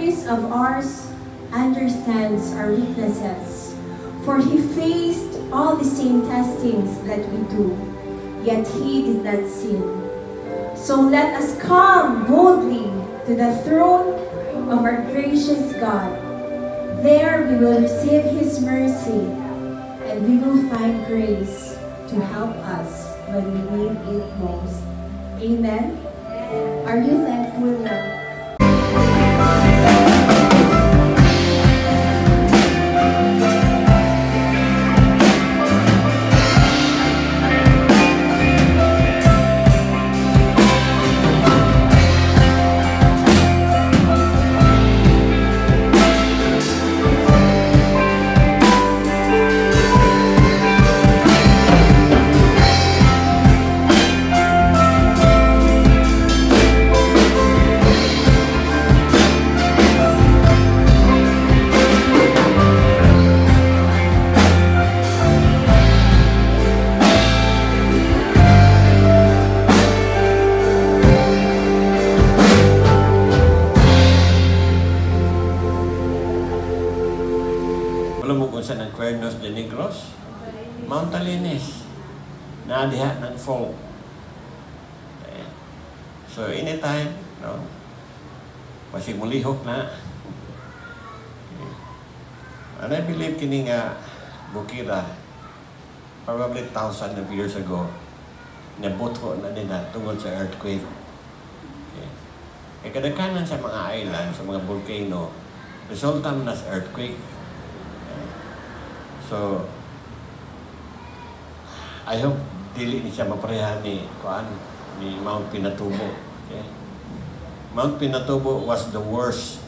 Christ of ours understands our weaknesses, for he faced all the same testings that we do, yet he did not sin. So let us come boldly to the throne of our gracious God. There we will receive his mercy, and we will find grace to help us when we need it most. Amen. Are you thankful now? Cuernos de Negros, Mount Talinis, na diha ng folk. So anytime, no, pasimulihok na. And I believe kini nga Bukira, probably thousands of years ago, nabutho na din na tungkol sa earthquake. Kadaghanan sa mga island, sa mga volcano, resulta na sa earthquake. So, I hope dili ni siya mapareha ni Mount Pinatubo. Okay? Mount Pinatubo was the worst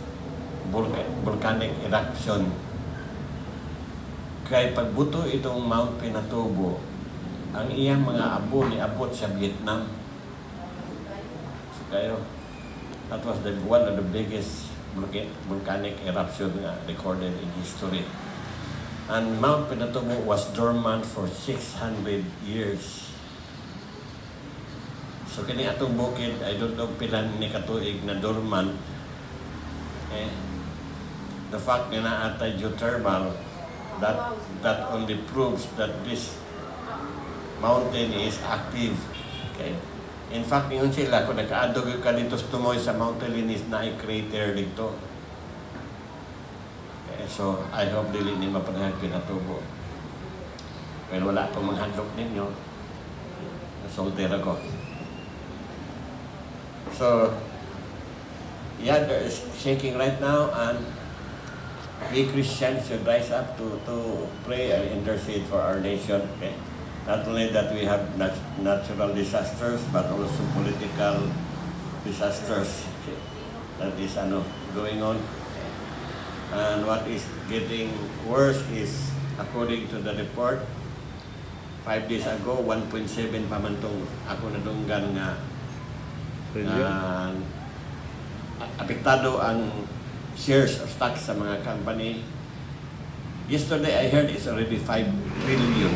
volcanic eruption. Kaya pagbuto itong Mount Pinatubo, ang iyang mga abo ni abot sa Vietnam. So, kayo, that was one of the biggest volcanic eruption recorded in history. And Mount Pinatubo was dormant for 600 years. So kini atong bukid, I don't know pilan ni katuig na dormant. The fact na naatay geothermal, that only proves that this mountain is active. Okay. In fact, ingon sila, kung nakaadog ka dito tumoy sa Mount Talinis na i-crater dito. So, I hope dili ni mapanahal Pinatubo. Pero wala akong manghandok ninyo. Solter ako. So, yeah, there is shaking right now, and we Christians should rise up to pray and intercede for our nation. Okay? Not only that we have natural disasters, but also political disasters. Okay? That is going on. And what is getting worse is, according to the report, 5 days ago, 1.7 pamantong ako nadunggan nga apektado ang shares of stocks sa mga company. Yesterday, I heard it's already 5 trillion.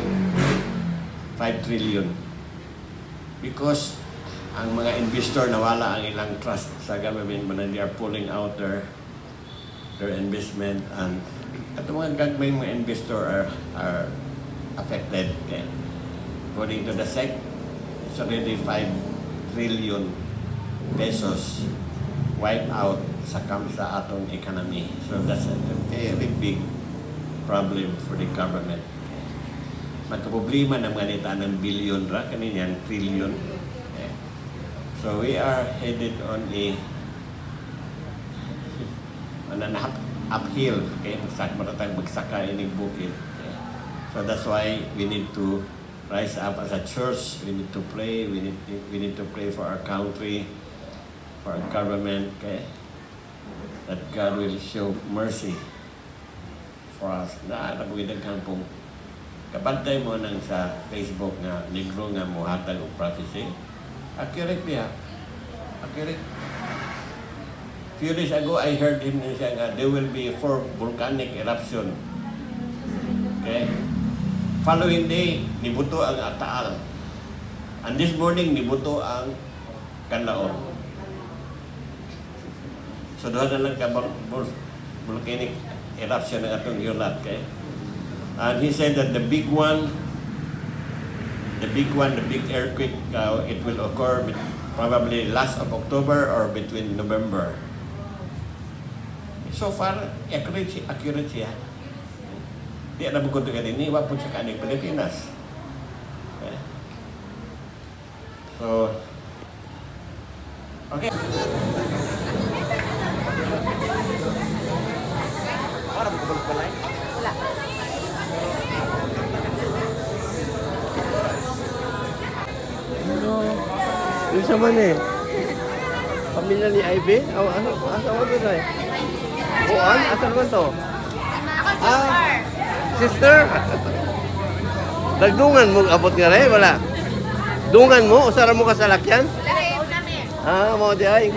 5 trillion. Because ang mga investor nawala ang ilang trust sa government, when they are pulling out their investment, and at mga gagmay mga investor are affected. Okay? According to the SEC, it's already 5 trillion pesos wiped out sa atong economy. So that's a very big problem for the government. Magkaproblema ng mga nita ng billion ra, kanina trillion. Okay? So we are headed on an uphill, okay? Magsaka ining bukid. Okay? So that's why we need to rise up as a church. We need to pray. We need to pray for our country, for our government, okay? That God will show mercy for us. Nagwidag kang pong kapantay mo nang sa Facebook nga Negro nga muhatag og prophecy. Accurate niya. Accurate. Few days ago, I heard him say nga there will be 4 volcanic eruption. Okay? Following day, nibuto ang Ataal. And this morning, nibuto ang Canlaon. So doon na lang ka volcanic eruption ng atong Yulat, okay? And he said that the big earthquake, it will occur probably last of October or between November. So far, accurate siya. Di na bukod ka din, wapon sa kaning Pilipinas. Okay? So, okay. Para mo ba pala? Wala. Yung sa man eh. Pamilya ni Ivy? Asawa ko na eh. Buwan? Asan man to? Ako, Sister? Nagdungan mo abot nga rin? Wala. Dungan mo? Usara mo ka sa lakyan? Lagay mo namin. Mo di ay.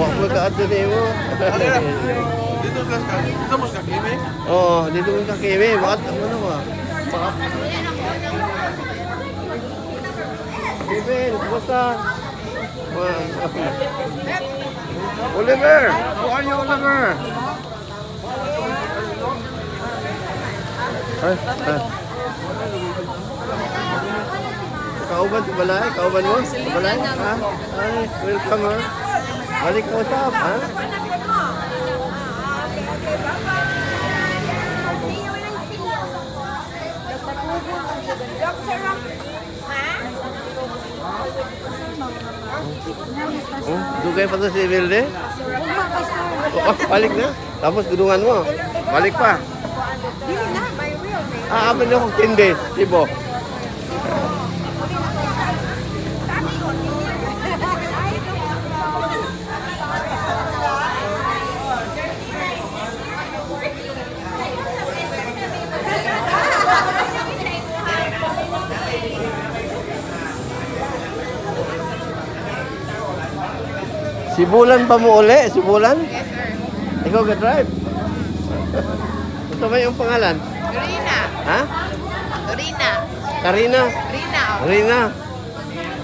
Wak mo ka ato ni mo. Dito mo sa Kimi? Oo, dito mo sa Kimi. Bakit ano ba? Kevin, kumusta? Oliver! How are you, Oliver? Kauban si Balay? Kauban mo? Balay? Ha? Ay, welcome ha? Balik mo usap, ha? Dugay pa to si Wilde? Balik na. Tapos gudungan mo. Balik pa. Aabot na akong 10 days. Sibo. Sibulan pa mo uli? Sibulan? Yes, sir. Ikaw ka-drive? Ito ba yung pangalan? Rina. Ha? Rina. Karina? Rina. Rina?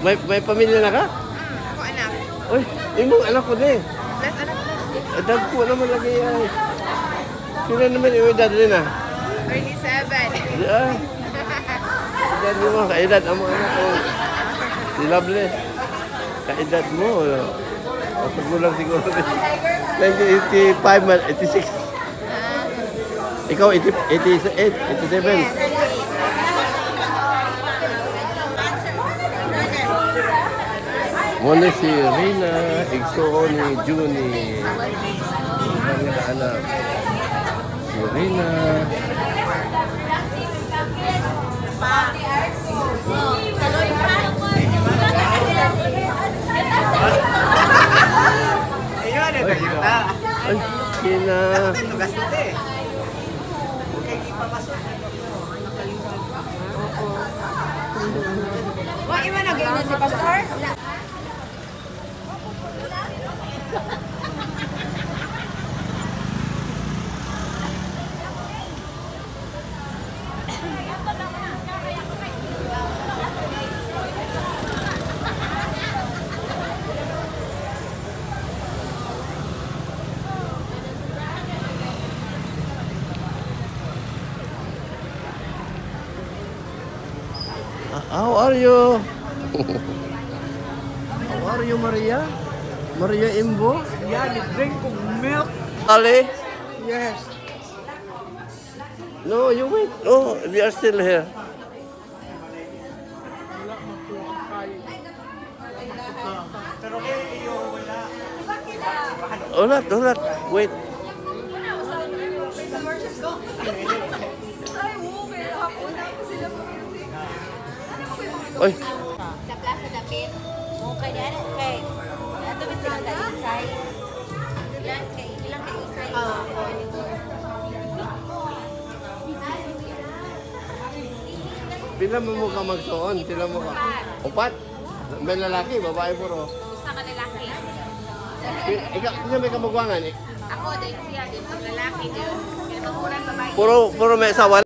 May pamilya na ka? Ako anak. Uy, yung anak ko din. Plus anak. Edad ko naman lagi ay. Sino naman yung edad rin ah? 37. Yeah. Edad mo, kaedad ang mga anak ko. Si Loveless. Kaedad mo. Pagkulang siguro rin. 1985 man, 86. Ikaw, 88, 87. Muna si Rina, igsuon ni Juni. Ang anak. Si Rina. Ay, kina. Wah, iman nag-iwan si Pastor? How are you? How are you, Maria? Maria Imbo? Yeah, they drink milk. Ali? Yes. No, you wait. Oh, we are still here. Ulat. Wait. Oy. Sa Plaza Dapit. Okay, diyan. Okay. Ato ba silang ka-isay? Ilang ka-isay? Pila mo ka magsuon? Pila mo ka? Upat? May lalaki, babae puro. Usa ka lalaki. Ikaw, may kamagwangan. Ako, din siya. Din pag lalaki. Din pag babae. Puro may asawa.